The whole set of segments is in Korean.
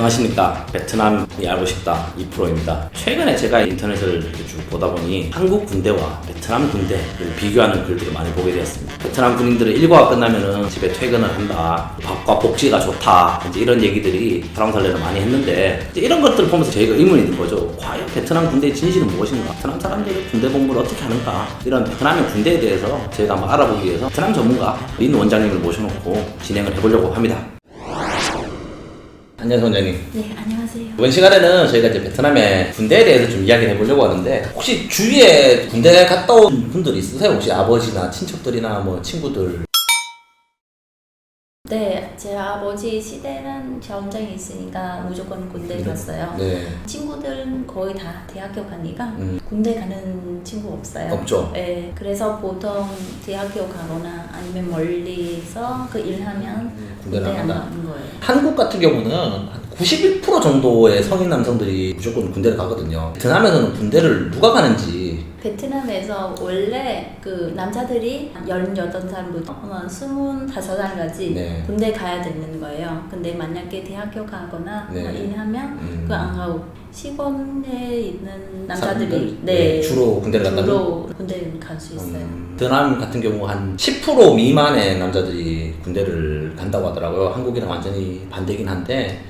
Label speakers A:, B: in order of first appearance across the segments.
A: 안녕하십니까. 베트남이 알고 싶다 2프로입니다. 최근에 제가 인터넷을 쭉 보다 보니 한국 군대와 베트남 군대를 비교하는 글들을 많이 보게 되었습니다. 베트남 군인들은 일과가 끝나면은 집에 퇴근을 한다, 밥과 복지가 좋다, 이제 이런 얘기들이 설왕설래를 많이 했는데, 이제 이런 것들을 보면서 저희가 의문이 든 거죠. 과연 베트남 군대의 진실은 무엇인가? 베트남 사람들이 군대 복무를 어떻게 하는가? 이런 베트남의 군대에 대해서 저희가 한번 알아보기 위해서 베트남 전문가 린 원장님을 모셔놓고 진행을 해보려고 합니다. 안녕하세요, 원장님.
B: 네, 안녕하세요.
A: 이번 시간에는 저희가 이제 베트남의 군대에 대해서 좀 이야기를 해보려고 하는데, 혹시 주위에 군대 갔다 온 분들 있으세요? 혹시 아버지나 친척들이나 뭐 친구들?
B: 네, 제 아버지 시대는 전쟁이 있으니까 무조건 군대 갔어요.
A: 네.
B: 친구들은 거의 다 대학교 가니까 군대 가는 친구 없어요.
A: 없죠.
B: 네, 그래서 보통 대학교 가거나 아니면 멀리서 그 일하면
A: 군대를
B: 군대 안
A: 간다.
B: 가는 거예요.
A: 한국 같은 경우는 한 91% 정도의 성인 남성들이 무조건 군대를 가거든요. 베트남에서는 군대를 누가 가는지.
B: 베트남에서 원래 그 남자들이 18살부터 25살까지
A: 네.
B: 군대 가야 되는 거예요. 근데 만약에 대학교 가거나
A: 네.
B: 일하면 그거 안 가고 시골에 있는 남자들이
A: 사람들? 네, 주로 군대를 간다면?
B: 주로 군대를 갈 수 있어요.
A: 베트남 같은 경우 한 10% 미만의 남자들이 군대를 간다고 하더라고요. 한국이랑 완전히 반대긴 한데,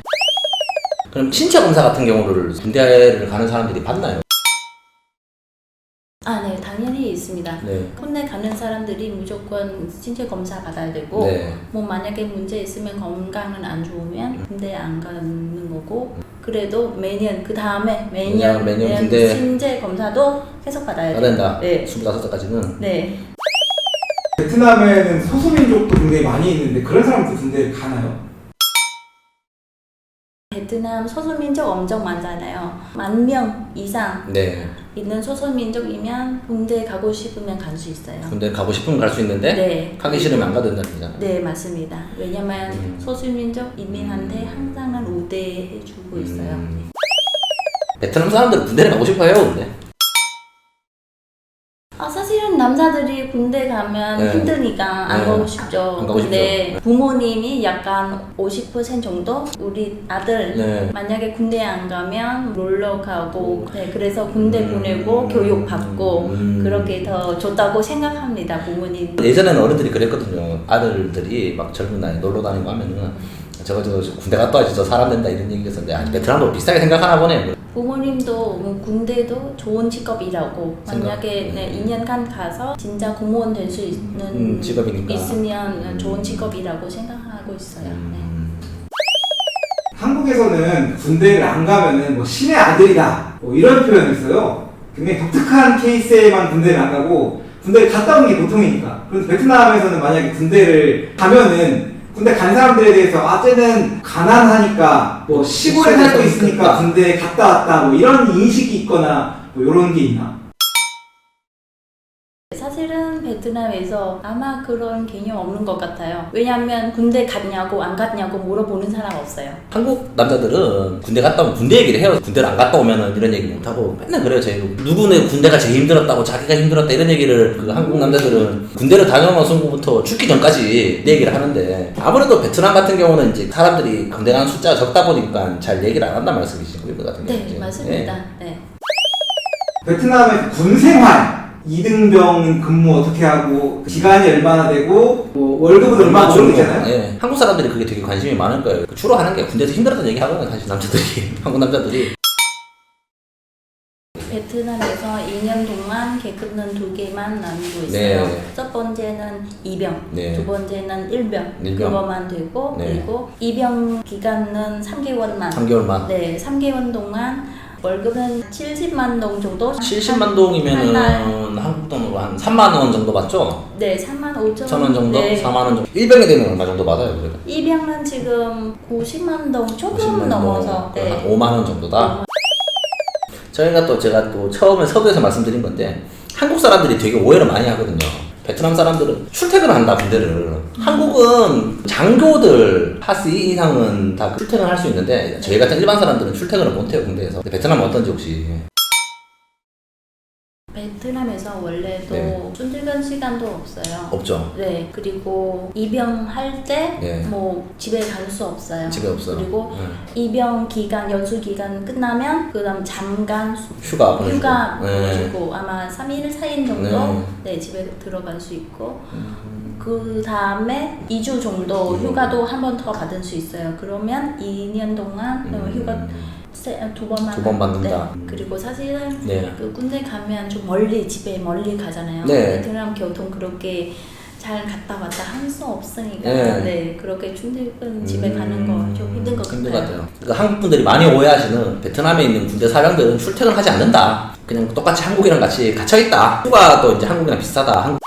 A: 그럼 신체 검사 같은 경우를 군대를 가는 사람들이 받나요?
B: 아, 네, 당연히 있습니다.
A: 네.
B: 군대 가는 사람들이 무조건 신체 검사 받아야 되고,
A: 네.
B: 뭐 만약에 문제 있으면 건강은 안 좋으면 군대 안 가는 거고, 그래도 매년 그 다음에 매년
A: 군대
B: 신체 검사도 계속 받아야 돼요.
A: 된다.
B: 네.
A: 25살까지는.
B: 네.
C: 베트남에는 소수민족도 굉장히 많이 있는데 그런 사람들 군대를 가나요?
B: 베트남 소수민족 엄청 많잖아요. 10,000명 이상
A: 네.
B: 있는 소수민족이면 군대 가고 싶으면 갈 수 있어요.
A: 군대 가고 싶으면 갈 수 있는데,
B: 네.
A: 가기 싫으면 안 가도 된다는 거잖아요.
B: 네, 맞습니다. 왜냐면 소수민족 인민한테 항상은 우대해주고 있어요.
A: 베트남 사람들은 군대를 가고 싶어 해요, 근데.
B: 사실은 남자들이 군대 가면
A: 네.
B: 힘드니까 안
A: 네.
B: 가고 싶죠.
A: 안 가고
B: 근데
A: 싶죠.
B: 부모님이 약간 50% 정도 우리 아들
A: 네.
B: 만약에 군대 안 가면 놀러 가고, 네, 그래서 군대 보내고 교육 받고 그렇게 더 좋다고 생각합니다, 부모님.
A: 예전에는 어른들이 그랬거든요. 아들들이 막 젊은 나이에 놀러 다니고 하면은 저거 군대 갔다 와야지 저 사람 된다 이런 얘기가 있었는데, 아니 베트남도 비슷하게 생각하나 보네.
B: 부모님도 뭐 군대도 좋은 직업이라고, 만약에 네, 2년간 가서 진짜 공무원 될 수 있는
A: 직업이니까.
B: 있으면 좋은 직업이라고 생각하고 있어요. 네.
C: 한국에서는 군대를 안 가면은 뭐 신의 아들이다 뭐 이런 표현이 있어요. 굉장히 독특한 케이스에만 군대를 안 가고 군대를 갔다 오는 게 보통이니까. 그런데 베트남에서는 만약에 군대를 가면은 군대 간 사람들에 대해서 쟤는 가난하니까 뭐 시골에 살고 있으니까 군대에 갔다 왔다 뭐 이런 인식이 있거나 뭐 이런 게 있나?
B: 사실은 베트남에서 아마 그런 개념 없는 것 같아요. 왜냐하면 군대 갔냐고 안 갔냐고 물어보는 사람 없어요.
A: 한국 남자들은 군대 갔다 오면 군대 얘기를 해요. 군대를 안 갔다 오면은 이런 얘기 못하고 맨날 그래요. 누구는 군대가 제일 힘들었다고, 자기가 힘들었다 이런 얘기를, 그 한국 남자들은 군대를 다녀온 순간부터 죽기 전까지 내 얘기를 하는데, 아무래도 베트남 같은 경우는 이제 사람들이 군대 가는 숫자가 적다 보니까 잘 얘기를 안 한다는 말씀이신 것 같은데.
B: 네, 맞습니다. 네.
C: 베트남의 군 생활 2등병 근무 어떻게 하고 기간이 얼마나 되고 뭐 월급은 얼마나 그런 거 있잖아요.
A: 네. 한국 사람들이 그게 되게 관심이 많을 거예요. 주로 하는 게 군대에서 힘들었다는 얘기 하거든요. 사실 남자들이 한국 남자들이.
B: 베트남에서 2년 동안 계급은 2개만 나누고 있어요.
A: 네.
B: 첫 번째는 2병,
A: 네.
B: 두 번째는 1병,
A: 1병.
B: 그거만 되고,
A: 네.
B: 그리고 2병 기간은 3개월만.
A: 3개월만.
B: 네, 3개월 동안 월급은 70만 동 정도.
A: 70만 동이면은
B: 한 달.
A: 한국 돈으로 한 3만 원 정도 받죠?
B: 네, 3만 5천
A: 1,000원 정도?
B: 네.
A: 4만 원 정도? 1병에 되면 얼마 정도 받아요, 그래도?
B: 2병은 지금 90만 동
A: 50만
B: 조금
A: 동,
B: 넘어서.
A: 한 5만 원 정도다? 제가 또 처음에 서두에서 말씀드린 건데, 한국 사람들이 되게 오해를 많이 하거든요. 베트남 사람들은 출퇴근을 한다, 군대를. 한국은 장교들 하스 이상은 다 출퇴근을 할 수 있는데, 저희 같은 일반 사람들은 출퇴근을 못해요, 군대에서. 근데 베트남은 어떤지 혹시?
B: 베트남에서 원래도
A: 네.
B: 출퇴근 그런 시간도 없어요.
A: 없죠.
B: 네, 그리고 입영할 때
A: 네.
B: 뭐 집에 갈 수 없어요.
A: 집에 없어요.
B: 그리고 입영 기간, 연수 기간 끝나면 그다음 잠깐
A: 휴가 보내주고.
B: 휴가
A: 네.
B: 보내주고 아마 3일, 4일 정도 네, 집에 들어갈 수 있고 그 다음에 2주 정도 휴가도 한 번 더 받을 수 있어요. 그러면 2년 동안 휴가 두 번
A: 받는다.
B: 그리고 사실은
A: 네.
B: 그 군대 가면 좀 멀리 집에 멀리 가잖아요.
A: 네.
B: 베트남 교통 그렇게 잘 갔다 왔다 할 수 없으니까
A: 네.
B: 네, 그렇게 출퇴근 집에 가는 거 좀 힘든 것
A: 힘든
B: 같아요.
A: 것 같아요. 그러니까 한국 분들이 많이 오해하시는 베트남에 있는 군대 사병들은 출퇴근하지 않는다. 그냥 똑같이 한국이랑 같이 갇혀 있다. 휴가도 이제 한국이랑 비슷하다.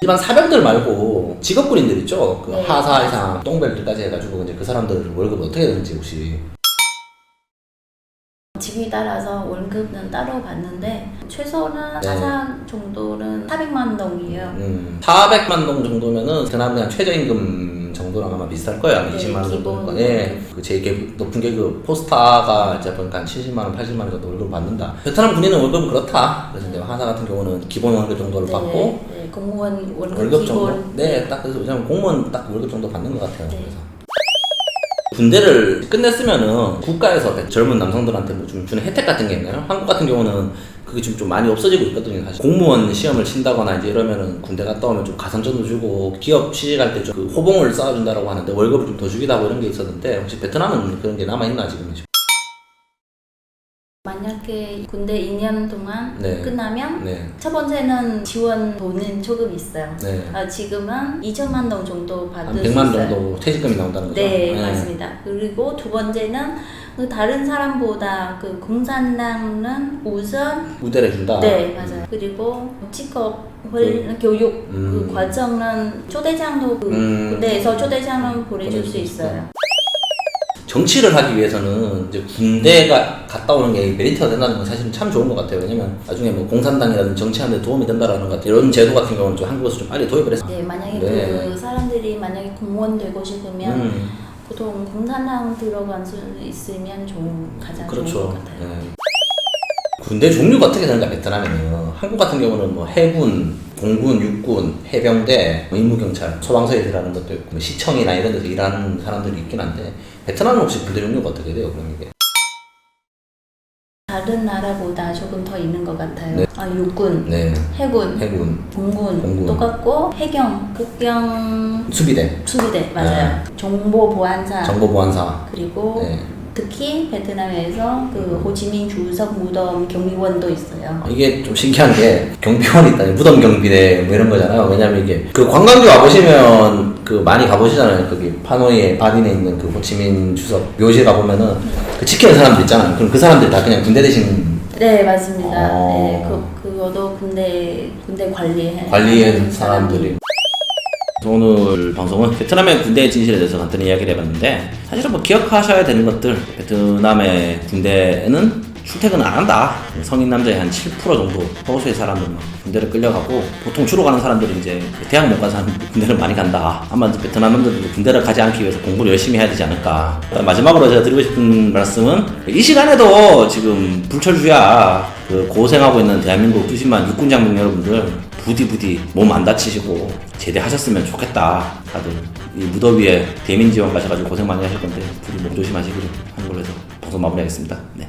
A: 일반 사병들 말고 직업군인들 있죠. 그
B: 네.
A: 하사 이상 똥벨트까지 해가지고 이제 그 사람들 월급 어떻게 되는지 혹시.
B: 직위 따라서 월급은 따로 받는데 최소는
A: 네.
B: 하사 정도는 400만 동이에요.
A: 400만 동 정도면은 베트남 그냥 최저임금 정도랑 아마 비슷할 거예요. 아마
B: 네,
A: 20만 원
B: 기본
A: 정도. 예. 그 제일 높은 계급 포스타가 이제 보니까 한 70만 원, 80만 원 정도 월급을 받는다. 베트남 군인은 월급은 그렇다. 그래서 이제 하사 같은 경우는 기본 월급 정도를 받고
B: 네, 공무원 월급
A: 월급
B: 기본
A: 정도. 네, 딱 그래서 왜냐면 공무원 딱 월급 정도 받는 것 같아요.
B: 네.
A: 그래서. 군대를 끝냈으면은 국가에서 젊은 남성들한테 뭐 좀 주는 혜택 같은 게 있나요? 한국 같은 경우는 그게 좀 많이 없어지고 있거든요. 사실 공무원 시험을 친다거나 이제 이러면은 군대 갔다 오면 좀 가산점도 주고 기업 취직할 때 좀 그 호봉을 쌓아준다라고 하는데 월급을 좀 더 주기도 하고 이런 게 있었는데 혹시 베트남은 그런 게 남아 있나 지금?
B: 만약에 군대 2년 동안
A: 네.
B: 끝나면
A: 네.
B: 첫 번째는 지원 돈은 조금 있어요.
A: 네.
B: 지금은 2천만 동 정도
A: 한
B: 받을 수
A: 100만
B: 있어요.
A: 정도 퇴직금이 나온다는 거죠?
B: 네, 맞습니다. 그리고 두 번째는 그 다른 사람보다 그 공산당은 우선
A: 우대를 준다.
B: 네, 맞아요. 그리고 직업 교육 그 과정은 초대장도 그 군대에서 초대장은 보내줄 수 있어요.
A: 정치를 하기 위해서는 이제 군대가 갔다 오는 게 메리트가 된다는 건 사실은 참 좋은 것 같아요. 왜냐면 나중에 뭐 공산당이라든 정치하는 데 도움이 된다라는 것 같아요. 이런 제도 같은 경우는 좀 한국에서 좀 빨리 도입을 했어요.
B: 네, 만약에
A: 네.
B: 그 사람들이 만약에 공무원 되고 싶으면 보통 공산당 들어갈 수 있으면 가장 좋은
A: 그렇죠.
B: 것 같아요.
A: 네. 군대 종류가 어떻게 되는가 베트남에는 한국 같은 경우는 뭐 해군, 공군, 육군, 해병대, 뭐 임무경찰, 소방서에 일하는 것도 있고 뭐 시청이나 이런 데서 일하는 사람들이 있긴 한데 베트남은 혹시 군대 종류가 어떻게 돼요? 그럼 이게?
B: 다른 나라보다 조금 더 있는 것 같아요.
A: 네.
B: 육군,
A: 네.
B: 해군,
A: 해군,
B: 공군 똑같고 해경, 국경
A: 수비대,
B: 수비대 맞아요. 정보보안사
A: 정보보안사.
B: 그리고
A: 네.
B: 특히 베트남에서 그 호치민 주석 무덤 경비원도 있어요.
A: 이게 좀 신기한 게 경비원이 있다. 무덤 경비대 뭐 이런 거잖아요. 왜냐면 이게 그 관광지 와보시면 그 많이 가보시잖아요. 거기 파노이에 바딘에 있는 그 호치민 주석 묘지 가보면은 그 지키는 사람들 있잖아요. 그럼 그 사람들이 다 그냥 군대 대신
B: 네 맞습니다.
A: 어.
B: 네, 그것도 군대
A: 관리한 사람들이. 오늘 방송은 베트남의 군대 진실에 대해서 간단히 이야기를 해봤는데 사실은 뭐 기억하셔야 되는 것들 베트남의 군대는 출퇴근을 안 한다. 성인 남자의 한 7% 정도 허수의 사람들은 군대를 끌려가고 보통 주로 가는 사람들이 이제 대학 못 간 사람들 군대를 많이 간다. 아마 이제 베트남 놈들도 군대를 가지 않기 위해서 공부를 열심히 해야 되지 않을까. 마지막으로 제가 드리고 싶은 말씀은 이 시간에도 지금 불철주야 그 고생하고 있는 대한민국 수십만 육군 장병 여러분들 부디 몸 안 다치시고 제대하셨으면 좋겠다. 다들 이 무더위에 대민 지원 가셔가지고 고생 많이 하실 건데 부디 몸 조심하시기를 하는 걸로 해서 방송 마무리하겠습니다. 네.